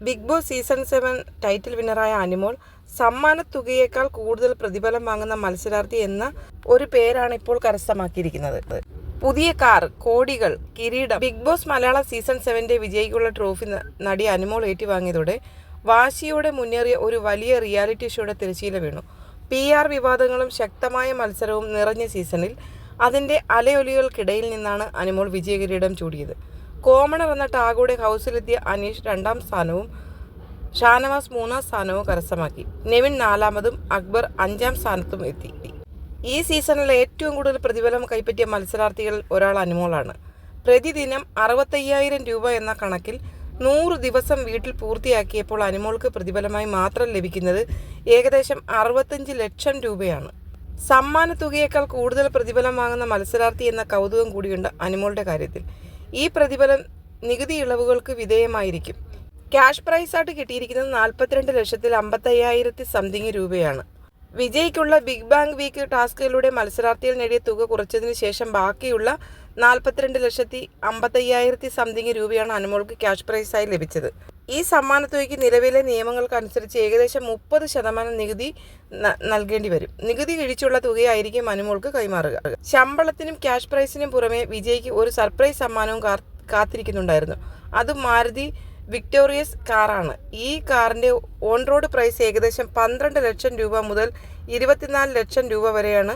Big boss season 7 title വിന്നറായ അനിമോൾ സമ്മാനത്തുകയേക്കാൾ കൂടുതൽ പ്രതിഫലം വാങ്ങുന്ന മത്സരാർത്ഥി എന്ന ഒരു പേരാണ് ഇപ്പോൾ കരസ്ഥമാക്കിയിരിക്കുന്നത്. പുതിയ കാർ, കോടികൾ, കിരീടം. ബിഗ് ബോസ് മലയാളം സീസൺ 7 വിജയിക്കുള്ള ട്രോഫി നടി അനിമോൾ ഏറ്റുവാങ്ങിയതോടെ വാശിയോടെ മുന്നേറിയ ഒരു വലിയ റിയാലിറ്റി ഷോയുടെ തിരശ്ശീല വീണു. PR വിവാദങ്ങളും ശക്തമായ മത്സരവും നിറഞ്ഞ സീസണിൽ അതിൻ്റെ അലയൊലികൾക്കിടയിൽ നിന്നാണ് അനിമോൾ വിജയകിരീടം ചൂടിയത്. കോമണർ എന്ന ടാഗോടെ ഹൗസിലെത്തിയ അനീഷ് 2ാം സ്ഥാനവും ഷാനവാസ് 3ാം സ്ഥാനവും കരസ്ഥമാക്കി. നെവിൻ 4ാമതും അക്ബർ 5ാം സ്ഥാനത്തും എത്തി. ഈ സീസണിൽ ഏറ്റവും കൂടുതൽ പ്രതിഫലം കൈപ്പറ്റിയ മത്സരാർത്ഥികളിൽ ഒരാൾ അനിമോളാണ്. പ്രതിദിനം 65,000 രൂപ എന്ന കണക്കിൽ 100 ദിവസം വീട്ടിൽ പൂർത്തിയാക്കിയപ്പോൾ അനിമോൾക്ക് പ്രതിഫലമായി മാത്രം ലഭിക്കുന്നത് ഏകദേശം 65 ലക്ഷം രൂപയാണ്. സമ്മാനത്തുകയേക്കാൾ കൂടുതൽ പ്രതിഫലം വാങ്ങുന്ന മത്സരാർത്ഥി എന്ന കൗതുകം കൂടിയുണ്ട് അനിമോളുടെ കാര്യത്തിൽ. ഈ പ്രതിഫലം നികുതി ഇളവുകൾക്ക് വിധേയമായിരിക്കും. ക്യാഷ് പ്രൈസായിട്ട് കിട്ടിയിരിക്കുന്നത് 42,55,000 സംതിങ് രൂപയാണ്. വിജയ്ക്കുള്ള ബിഗ് ബാങ് വീക്ക് ടാസ്കുകളിലൂടെ മത്സരാർത്ഥികൾ നേടിയ തുക കുറച്ചതിന് ശേഷം ബാക്കിയുള്ള 42,55,000 സംതിങ് രൂപയാണ് അനിമോൾക്ക് ക്യാഷ് പ്രൈസായി ലഭിച്ചത്. ഈ സമ്മാനത്തുകയ്ക്ക് നിലവിലെ നിയമങ്ങൾക്കനുസരിച്ച് ഏകദേശം 30% നികുതി നൽകേണ്ടി വരും. നികുതി കിഴിച്ചുള്ള തുകയായിരിക്കും അനിമോൾക്ക് കൈമാറുക. ശമ്പളത്തിനും ക്യാഷ് പ്രൈസിനും പുറമെ വിജയ്ക്ക് ഒരു സർപ്രൈസ് സമ്മാനവും കാത്തിരിക്കുന്നുണ്ടായിരുന്നു. അതും മാരുതി വിക്ടോറിയസ് കാറാണ്. ഈ കാറിൻ്റെ ഓൺ റോഡ് പ്രൈസ് ഏകദേശം 12 ലക്ഷം രൂപ മുതൽ 24 ലക്ഷം രൂപ വരെയാണ്.